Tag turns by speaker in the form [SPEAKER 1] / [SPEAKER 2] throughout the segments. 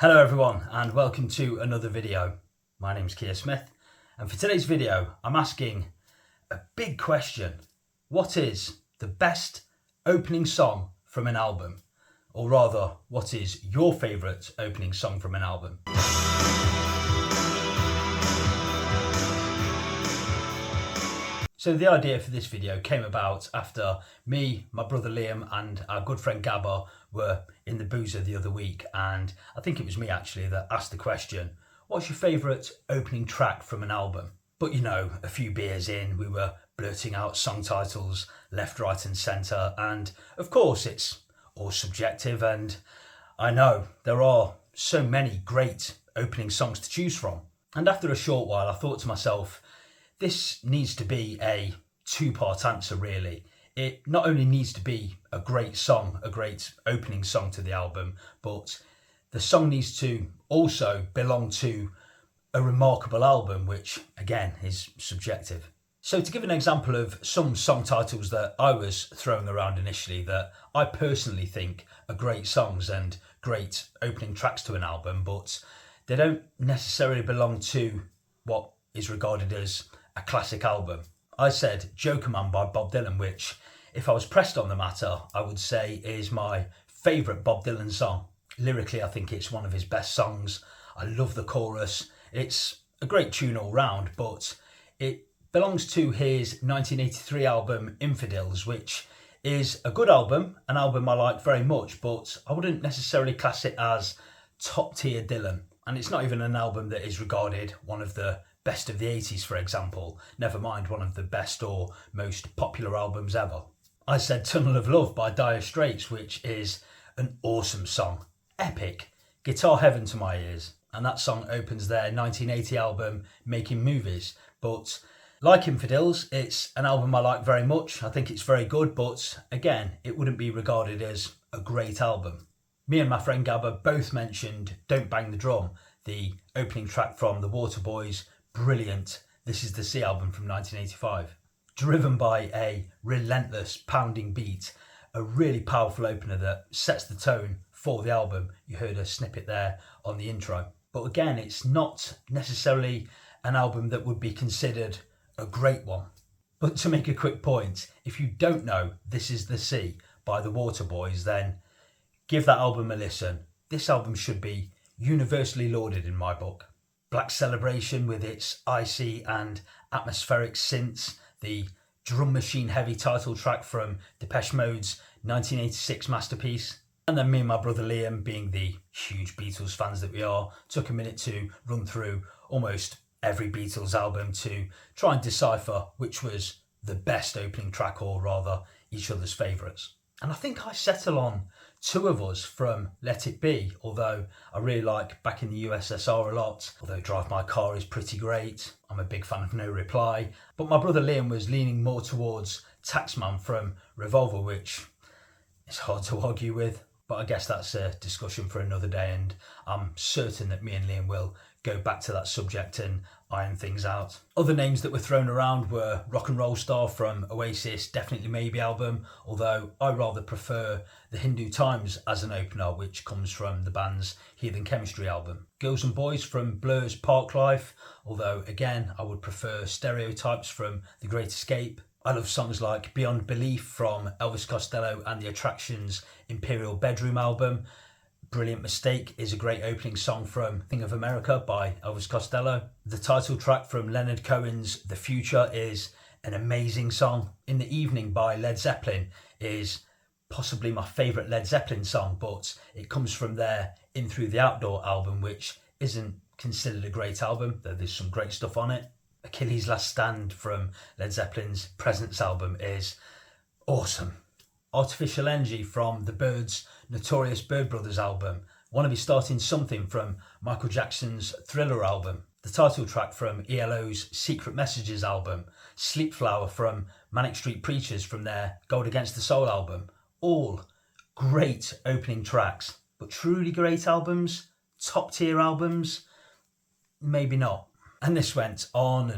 [SPEAKER 1] Hello everyone and welcome to another video. My name's Keir Smith and for today's video I'm asking a big question. What is the best opening song from an album? Or rather, what is your favourite opening song from an album? So the idea for this video came about after me, my brother Liam and our good friend Gabba were in the boozer the other week, and I think it was me actually that asked the question, what's your favourite opening track from an album? But you know, a few beers in, we were blurting out song titles left, right and centre, and of course it's all subjective, and I know there are so many great opening songs to choose from. And after a short while I thought to myself, this needs to be a two-part answer really. It not only needs to be a great song, a great opening song to the album, but the song needs to also belong to a remarkable album, which again is subjective. So to give an example of some song titles that I was throwing around initially that I personally think are great songs and great opening tracks to an album, but they don't necessarily belong to what is regarded as a classic album. I said Joker Man by Bob Dylan, which if I was pressed on the matter, I would say is my favourite Bob Dylan song. Lyrically, I think it's one of his best songs. I love the chorus. It's a great tune all round, but it belongs to his 1983 album Infidels, which is a good album, an album I like very much, but I wouldn't necessarily class it as top tier Dylan. And it's not even an album that is regarded one of the best of the 80s, for example, never mind one of the best or most popular albums ever. I said Tunnel of Love by Dire Straits, which is an awesome song, epic, guitar heaven to my ears, and that song opens their 1980 album Making Movies. But like Infidels, it's an album I like very much. I think it's very good, but again, it wouldn't be regarded as a great album. Me and my friend Gabba both mentioned Don't Bang the Drum, the opening track from The Waterboys' brilliant This Is the Sea album from 1985. Driven by a relentless pounding beat, a really powerful opener that sets the tone for the album. You heard a snippet there on the intro. But again, it's not necessarily an album that would be considered a great one. But to make a quick point, if you don't know This Is the Sea by The Waterboys, then give that album a listen. This album should be universally lauded in my book. Black Celebration with its icy and atmospheric synths, the drum machine heavy title track from Depeche Mode's 1986 masterpiece. And then me and my brother Liam, being the huge Beatles fans that we are, took a minute to run through almost every Beatles album to try and decipher which was the best opening track, or rather each other's favourites. And I think I settle on Two of Us from Let It Be, although I really like Back in the USSR a lot, although Drive My Car is pretty great. I'm a big fan of No Reply. But my brother Liam was leaning more towards Taxman from Revolver, which is hard to argue with. But I guess that's a discussion for another day, and I'm certain that me and Liam will go back to that subject and iron things out. Other names that were thrown around were Rock and Roll Star from Oasis' Definitely Maybe album, although I rather prefer The Hindu Times as an opener, which comes from the band's Heathen Chemistry album. Girls and Boys from Blur's Park Life, although again I would prefer Stereotypes from The Great Escape. I love songs like Beyond Belief from Elvis Costello and The Attractions' Imperial Bedroom album. Brilliant Mistake is a great opening song from King of America by Elvis Costello. The title track from Leonard Cohen's The Future is an amazing song. In the Evening by Led Zeppelin is possibly my favourite Led Zeppelin song, but it comes from their In Through the Outdoor album, which isn't considered a great album, though there's some great stuff on it. Achilles' Last Stand from Led Zeppelin's Presence album is awesome. Artificial Energy from the Byrds' Notorious Bird Brothers album. Wanna Be Starting Something from Michael Jackson's Thriller album. The title track from ELO's Secret Messages album. Sleep Flower from Manic Street Preachers from their Gold Against the Soul album. All great opening tracks, but truly great albums, top tier albums, maybe not. And this went on,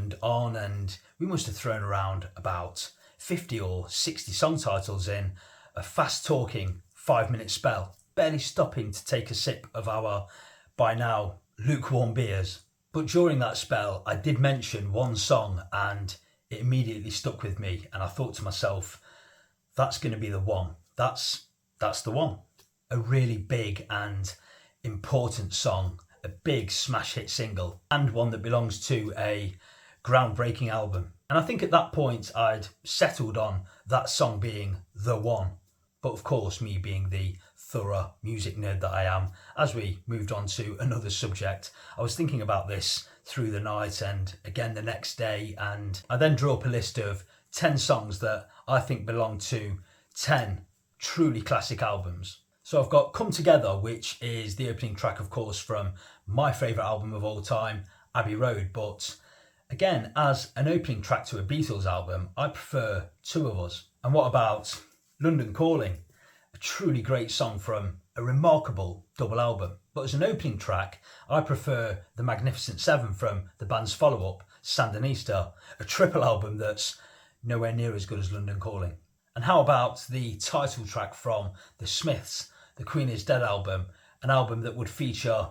[SPEAKER 1] and we must have thrown around about 50 or 60 song titles in a fast talking 5-minute spell, barely stopping to take a sip of our by now lukewarm beers. But during that spell, I did mention one song and it immediately stuck with me. And I thought to myself, that's going to be the one. That's the one. A really big and important song, a big smash hit single, and one that belongs to a groundbreaking album. And I think at that point I'd settled on that song being the one. But of course, me being the thorough music nerd that I am, as we moved on to another subject, I was thinking about this through the night and again the next day, and I then drew up a list of 10 songs that I think belong to 10 truly classic albums. So I've got Come Together, which is the opening track, of course, from my favourite album of all time, Abbey Road. But again, as an opening track to a Beatles album, I prefer Two of Us. And what about London Calling? A truly great song from a remarkable double album. But as an opening track, I prefer The Magnificent Seven from the band's follow-up, Sandinista, a triple album that's nowhere near as good as London Calling. And how about the title track from The Smiths, the Queen Is Dead album, an album that would feature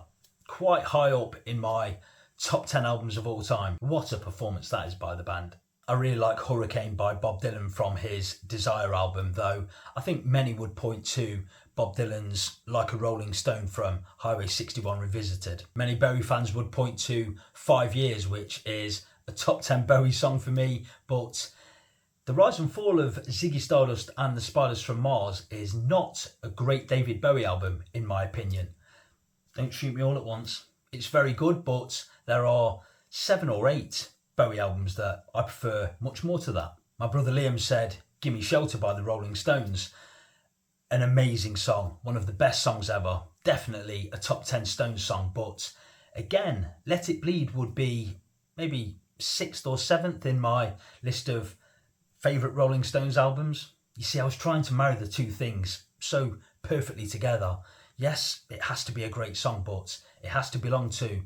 [SPEAKER 1] quite high up in my top 10 albums of all time. What a performance that is by the band. I really like Hurricane by Bob Dylan from his Desire album, though I think many would point to Bob Dylan's Like a Rolling Stone from Highway 61 Revisited. Many Bowie fans would point to 5 Years, which is a top 10 Bowie song for me, but The Rise and Fall of Ziggy Stardust and the Spiders from Mars is not a great David Bowie album, in my opinion. Don't shoot me all at once. It's very good, but there are 7 or 8 Bowie albums that I prefer much more to that. My brother Liam said Gimme Shelter by the Rolling Stones, an amazing song, one of the best songs ever, definitely a top 10 Stones song, but again, Let It Bleed would be maybe 6th or 7th in my list of favourite Rolling Stones albums. You see, I was trying to marry the two things so perfectly together. Yes, it has to be a great song, but it has to belong to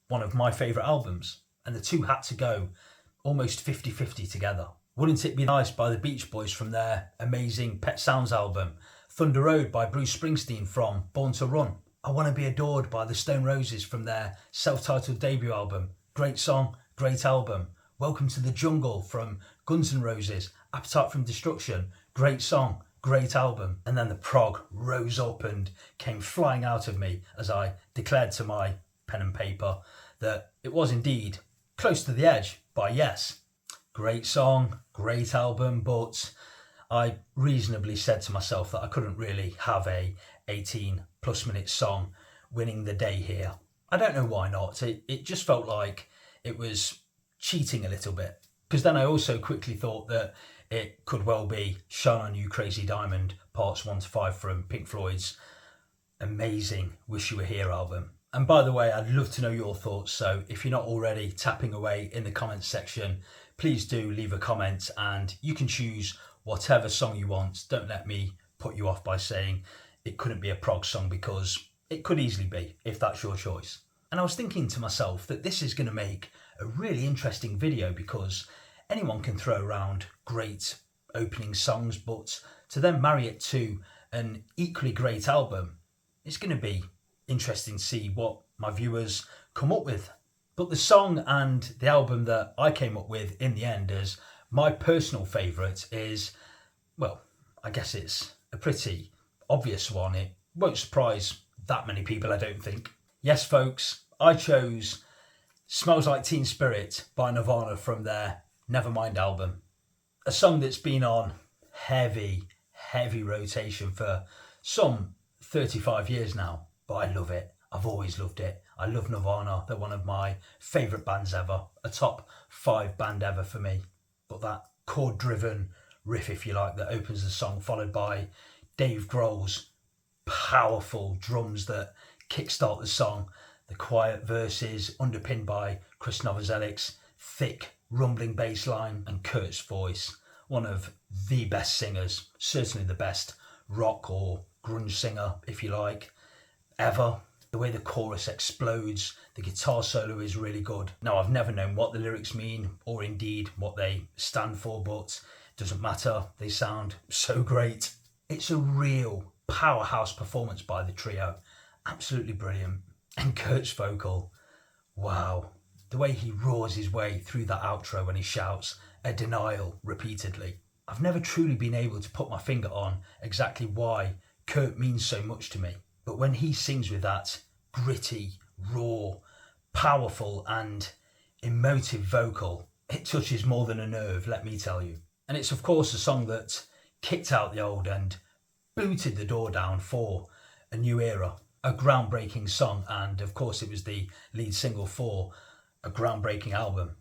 [SPEAKER 1] one of my favourite albums. And the two had to go almost 50-50 together. Wouldn't It Be Nice by the Beach Boys from their amazing Pet Sounds album. Thunder Road by Bruce Springsteen from Born to Run. I Want to Be Adored by the Stone Roses from their self-titled debut album. Great song, great album. Welcome to the Jungle from Guns N' Roses. Appetite for Destruction. Great song, great album. And then the prog rose up and came flying out of me as I declared to my pen and paper that it was indeed Close to the Edge by Yes. Great song, great album, but I reasonably said to myself that I couldn't really have a 18 plus minute song winning the day here. I don't know why not. It just felt like it was cheating a little bit. Because then I also quickly thought that it could well be Shine On You Crazy Diamond parts 1 to 5 from Pink Floyd's amazing Wish You Were Here album. And by the way, I'd love to know your thoughts, so if you're not already tapping away in the comments section, please do leave a comment and you can choose whatever song you want. Don't let me put you off by saying it couldn't be a prog song, because it could easily be, if that's your choice. And I was thinking to myself that this is going to make a really interesting video, because anyone can throw around great opening songs, but to then marry it to an equally great album, it's going to be interesting to see what my viewers come up with. But the song and the album that I came up with in the end as my personal favourite is, well, I guess it's a pretty obvious one. It won't surprise that many people, I don't think. Yes, folks, I chose Smells Like Teen Spirit by Nirvana from their Nevermind album. A song that's been on heavy rotation for some 35 years now. But I love it. I've always loved it. I love Nirvana. They're one of my favourite bands ever. A top 5 band ever for me. But that chord-driven riff, if you like, that opens the song, followed by Dave Grohl's powerful drums that kickstart the song. The quiet verses underpinned by Chris Novoselic's thick, rumbling bass line and Kurt's voice. One of the best singers. Certainly the best rock or grunge singer, if you like, ever. The way the chorus explodes, the guitar solo is really good. Now, I've never known what the lyrics mean or indeed what they stand for, but it doesn't matter. They sound so great. It's a real powerhouse performance by the trio. Absolutely brilliant. And Kurt's vocal, wow. The way he roars his way through that outro when he shouts a denial repeatedly. I've never truly been able to put my finger on exactly why Kurt means so much to me. But when he sings with that gritty, raw, powerful and emotive vocal, it touches more than a nerve, let me tell you. And it's of course a song that kicked out the old and booted the door down for a new era, a groundbreaking song, and of course it was the lead single for a groundbreaking album.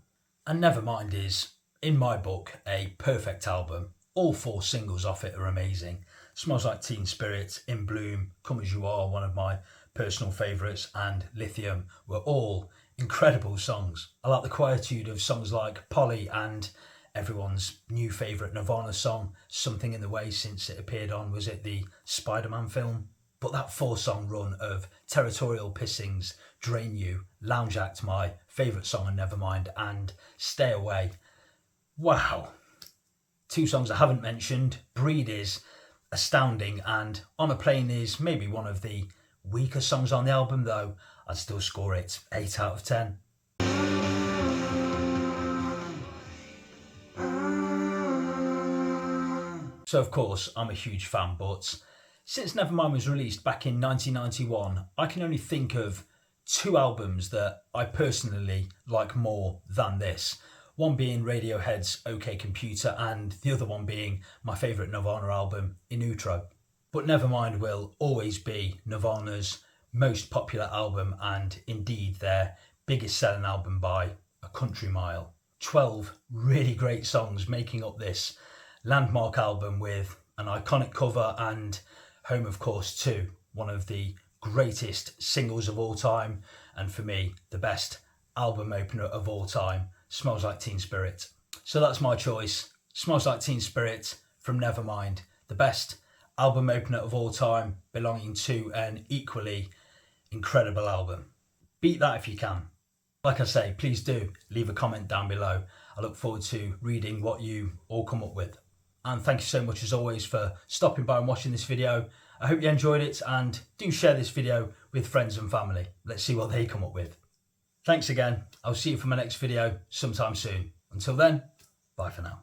[SPEAKER 1] And Nevermind is, in my book, a perfect album. All 4 singles off it are amazing. Smells Like Teen Spirit, In Bloom, Come As You Are, one of my personal favourites, and Lithium were all incredible songs. I like the quietude of songs like Polly and everyone's new favourite Nirvana song, Something in the Way, since it appeared on, was it the Spider-Man film? But that 4-song run of Territorial Pissings, Drain You, Lounge Act, my favourite song on Nevermind, and Stay Away. Wow. 2 songs I haven't mentioned. Breed is astounding, and On a Plane is maybe one of the weaker songs on the album, though I'd still score it 8 out of 10. So of course I'm a huge fan, but since Nevermind was released back in 1991, I can only think of 2 albums that I personally like more than this. One being Radiohead's OK Computer, and the other one being my favourite Nirvana album, In Utero. But Nevermind will always be Nirvana's most popular album, and indeed their biggest selling album by a country mile. 12 really great songs making up this landmark album, with an iconic cover and home of course to one of the greatest singles of all time, and for me the best album opener of all time, Smells Like Teen Spirit. So that's my choice, Smells Like Teen Spirit from Nevermind, the best album opener of all time, belonging to an equally incredible album. Beat that if you can. Like I say, please do leave a comment down below. I look forward to reading what you all come up with. And thank you so much as always for stopping by and watching this video. I hope you enjoyed it, and do share this video with friends and family. Let's see what they come up with. Thanks again. I'll see you for my next video sometime soon. Until then, bye for now.